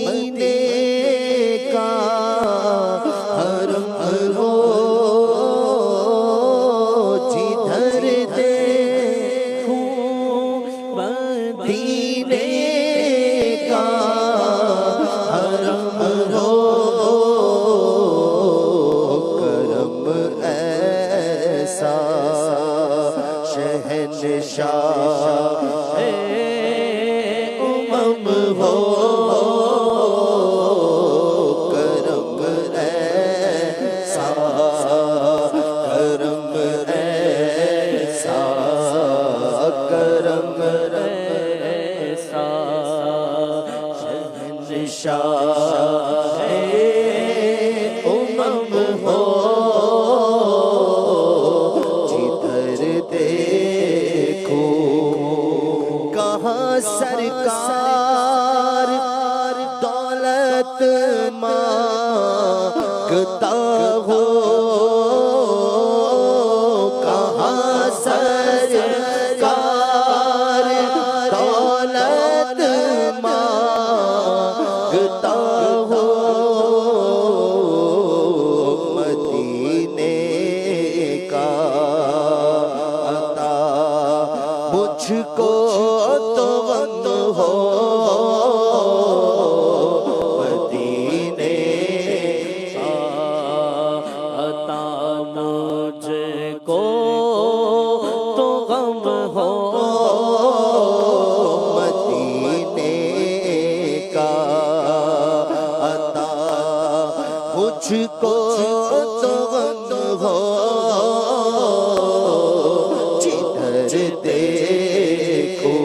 مدینے کا حرم ہو جدھر دیکھوں مدینے کا حرم ہو کرم ایسا شہنشاہ امم ہو کرم ایسا کرم ایسا کرم ایسا شہنشاہ امم ہو جدھر دیکھو کہاں سرکار دولت مانگتا ہو کہاں سرکار دولت مانگتا ہو مدینے کا عطا مجھ کو تو غم ہو مدینے کا عطا مجھ کو تو غم ہو مدینے کا عطا مجھ کو تو غم ہو جدھر دیکھو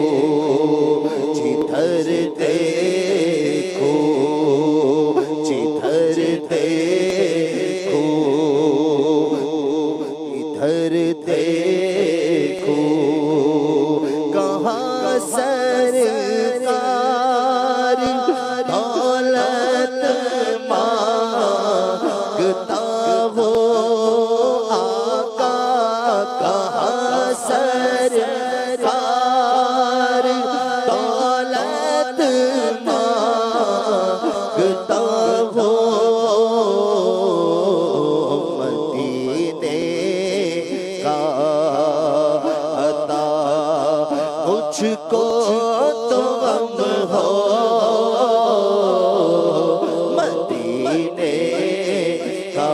جدھر دیکھو جدھر دیکھو ادھر دیکھو کہاں سرکار دولت مانگتا ہو آقا کہاں سرکار دولت مانگتا ہو مدینے کا عطا مجھ کو تو غم ہو مدینے کا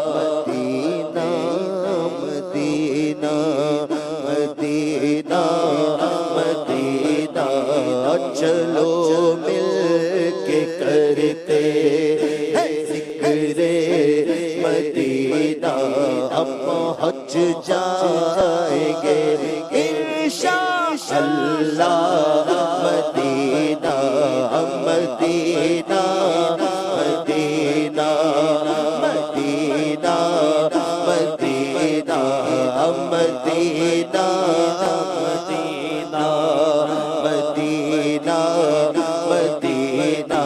مدینہ مدینہ مدینہ مدینہ چلو مل کے کرتے ہیں ذکر مدینہ ہم پہنچ جائیں گے انشاءاللہ مدینہ مدینہ مدینہ مدینہ مدینہ مدینہ مدینہ مدینہ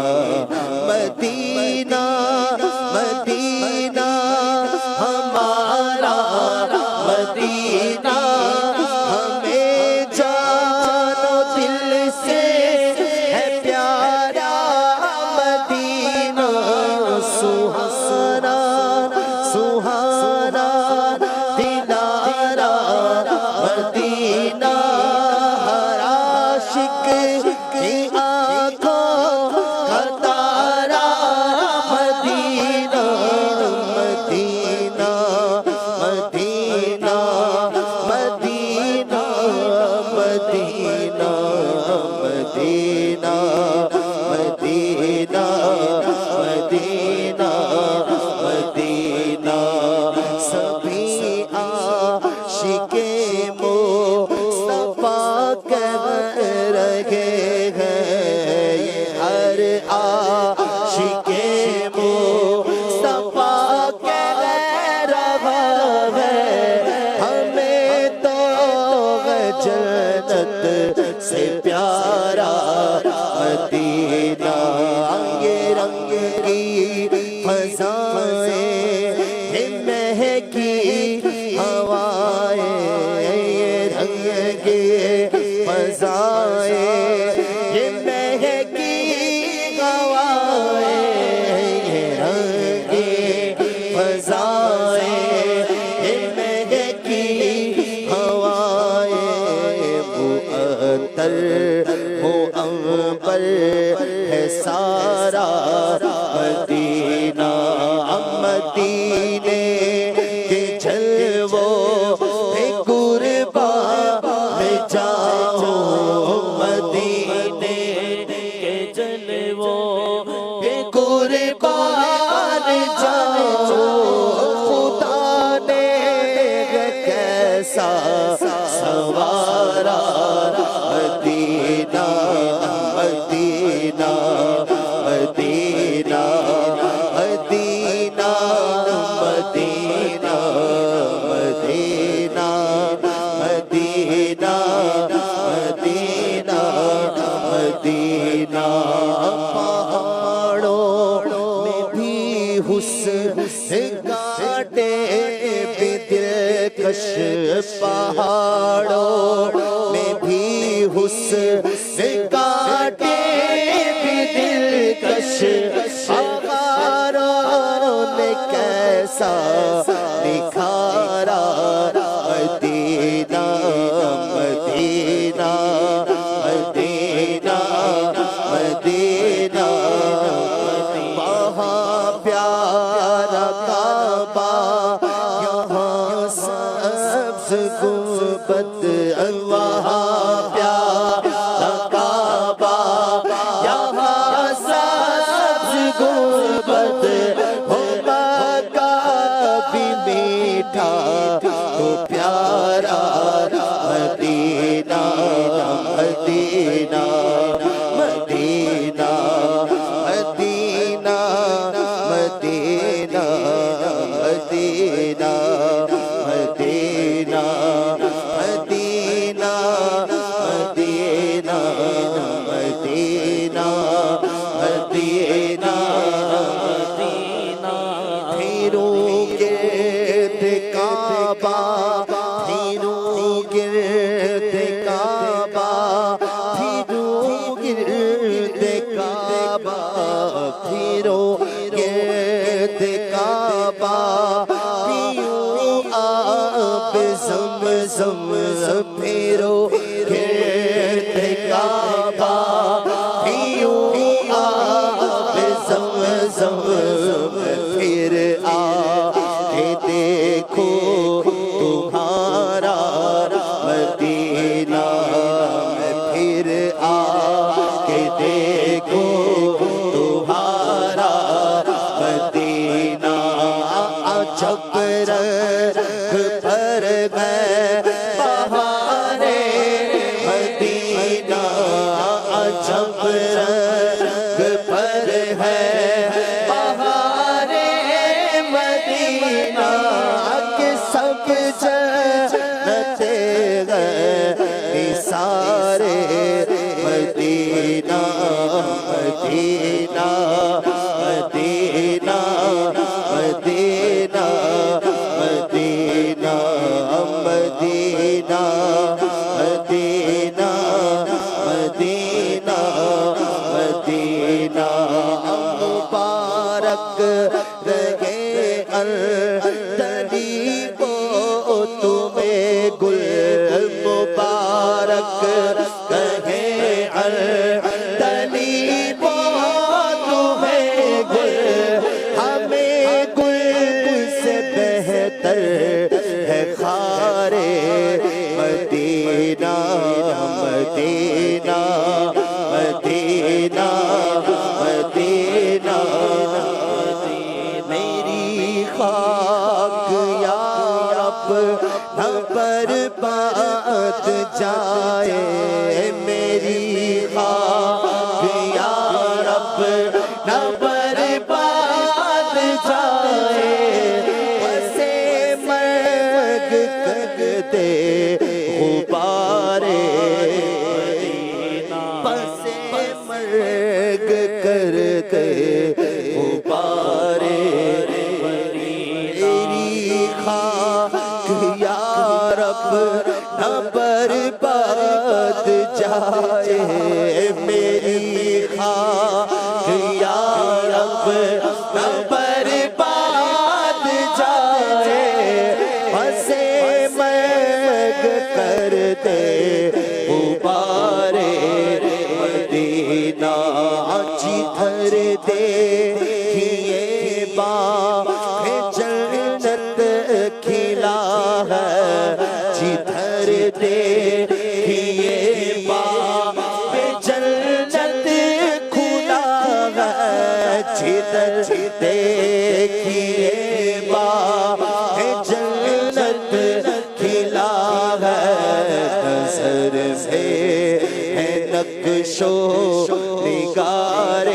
مدینہ مدینہ ہمارا مدینہ ہمیں جان و دل سے ہے پیارا مدینہ سہانا سہانا دلارا مدینہ ہر عاشق کی آنکھوں کا تارا مدینہ مدینہ مدینہ مدینہ مدینہ مدینہ مدینہ مدینہ مدینہ سبھی عاشق مصطفیٰ کہہ رہے ہیں یہ ہر عاشق مصطفیٰ کہہ رہا ہے ہمیں تو جنت سے پیارا مدینہ یہ رنگ کی فضائیں مہکی ہوائیں یہ رنگ کی فضائیں یہ مہکی ہوائیں رنگے فضائیں مہکی ہوائیں معطر ہو عنبر ہے سارا مدینہ مدینے کے جلووں پہ قربان میں جاؤ مدینے کے جلووں پہ قربان جاؤ خدا نے کیسا سوارا مدینہ مدینہ مدینہ مدینہ مدینہ مدینہ مدینہ مدینہ مدینہ پہاڑوں میں بھی حسن کاٹے بھی دلکش پہاڑوں میں بھی حسن کاٹے بھی دلکش پہاڑوں نے کیسا نکھارا مدینہ مدینہ مدینہ مدینہ وہاں پیارا کعبہ یہاں سبز گنبد وہاں پیارا کعبہ یہاں سبز گنبد ہو مکہ بھی میٹھا تو پیارا مدینہ مدینہ مدینہ مدینہ مدینہ مدینہ مدینہ مدینہ مدینہ مدینہ مدینہ پھروں گرد کعبہ پھروں گرد کعبہ پھروں گرد کعبہ پھروں گرد کعبہ پیوں آب زمزم پھروں گرد کعبہ پیوں آب زمزم پھر آ کے دیکھو تمہارا مدینہ پھر آ کے دیکھو تمہارا مدینہ عجب رنگ پر گئے بہارے مدینہ عجب رنگ پر ہے بہارے مدینہ کہ سب جنتے گئے سارے مدینہ مدینہ مدینہ مدینہ مدینہ مدینہ مدینہ مدینہ مدینہ مبارک رہے الطلیب تمہیں گل مبارک رہے الطلیب تمہیں گل ہمیں گل سے بہتر ہے خارے مدینہ مدینہ مدینہ مدینہ میری خاک یا رب نہ برباد جائے میری خاک یا رب نہ برباد جائے بسے مرگ کر دے غبارے بسے مرگ کر دے غبارے میری خاک یا رب نہ برباد جائے میری خاک جدھر دیکھیے باغ جنت کھلا ہے، جدھر دیکھیے باغ جنت کھلا ہے، جدھر دیکھیے باغ جنت کھلا ہے، نظر میں ہے نقش و نگار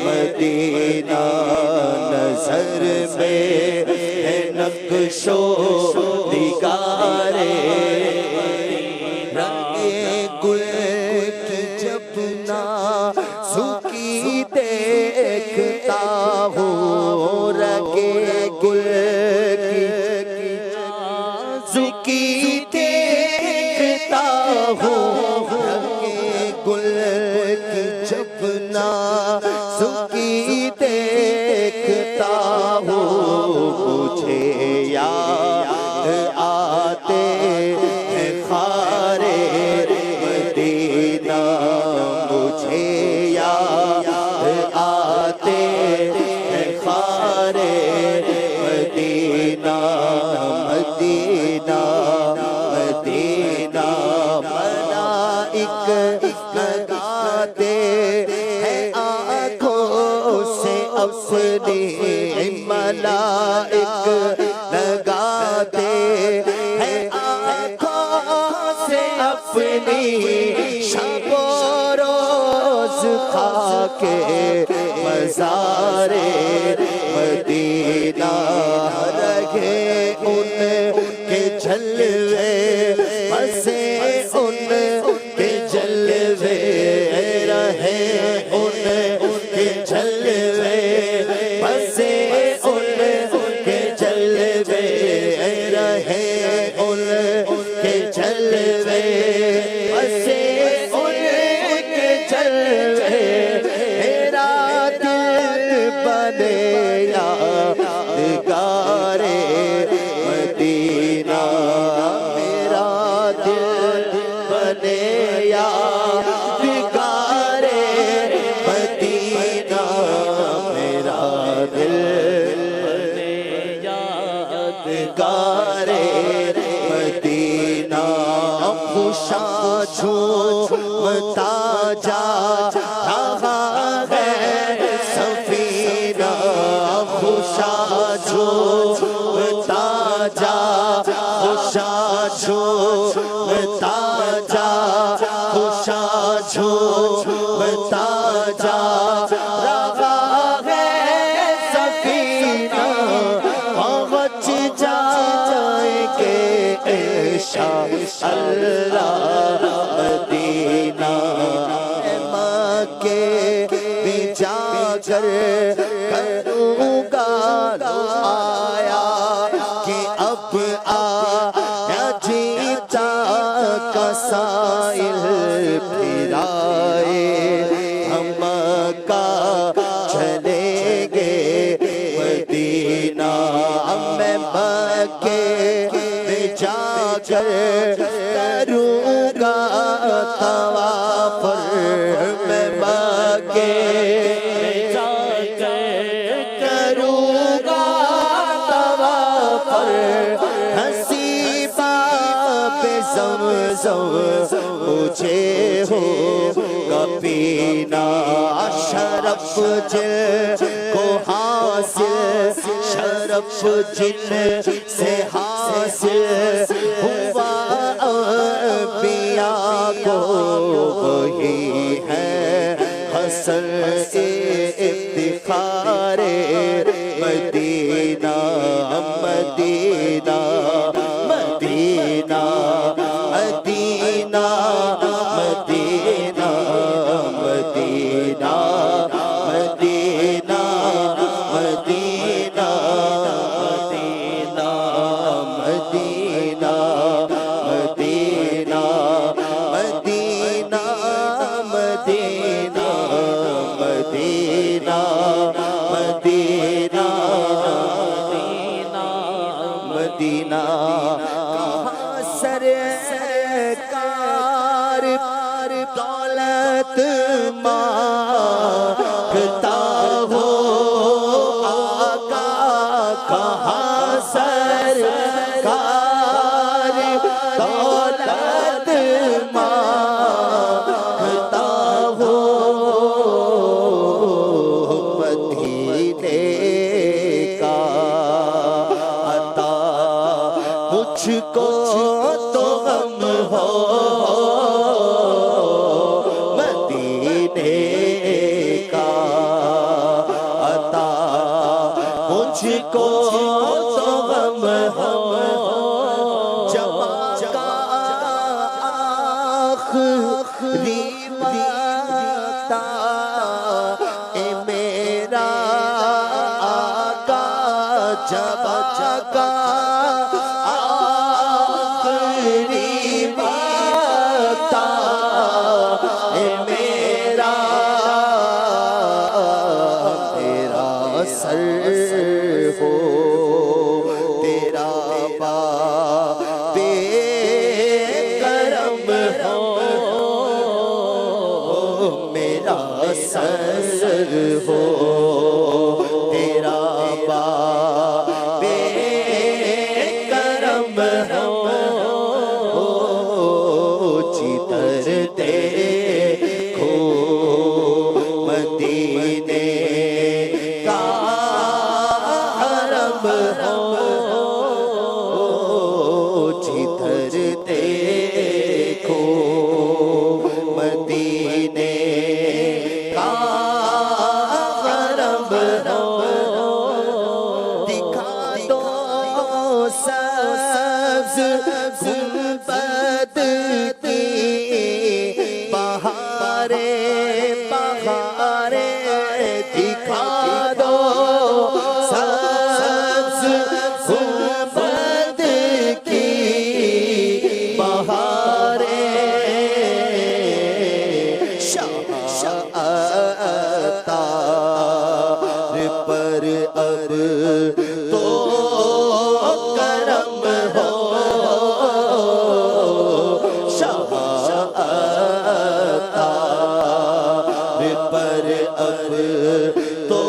مدینہ، نظر میں ہے نقش و نگار رنگ گل کی جب نازکی دیکھتا ہوں، رنگ گل کی نازکی دیکھتا ہوں، رنگ گل کی جب نازکی دیکھتا ہوں، مجھے یاد آتے ہیں خار مدینہ، مجھے یاد آتے ہیں خار مدینہ، مدینہ مدینہ، ملائک لگاتے ہیں آنکھوں سے اپنی، ملائک لگاتے ہیں آنکھوں سے اپنی، شب و روز خاک مزار مدینہ رہے ان کے جلوے، بسے ان کے جلوے رہے، ان کے جلوے بسے ان کے جلوے رہے، ان کے جلوے بسے ان کے جلوے، میرا دل بنے یادگار مدینہ، میرا دل بنے یادگار مدینہ، میرا دل بنے یادگار مدینہ، خوشاں جھومتا جا رہا ہے سفینہ، خوشاں جھومتا جا، خوشاں جھومتا جا، خوشاں جھومتا جا رہا ہے سفینہ، پہنچ جائیں گے انشاءاللہ مدینہ، مکے میں جا کر کروں گا آیا کہ اب آیا جیتا کا سائل پھرائے، ہم مکہ چلیں گے مدینہ، میں مکے میں جا کر کروں گا طواف، میں مکے میں جا کر کروں گا طواف، ہنسی باب زمزم مجھے ہوگا پینا، شرف جن کو حاصل، شرف جن سے حاصل ہوا انبیاء کو، وہی ہے حسن افتخار مدینہ، مدینہ مدینہ مدینہ مدینہ مدینہ مدینہ مدینہ مدینہ مدینہ مدینہ مدینہ مدینہ مدینہ مدینہ کو تو غم ہو جمع کا آخری وقت اے میرا آقا جمع کا آخری وقت اے میرا سر ہو تیرا باب کرم ہو میرا سر ہو تیرا باب کرم ہو جدھر دیکھو مدینے کا حرم ہو جدھر دیکھو مدینے کا حرم ہو دکھا دو سبز گنبد کی بہاریں بہاریں دکھا دو سبز گنبد کی بہاریں شاہتار پر اب تو کرم ہو شاہتار پر اب تو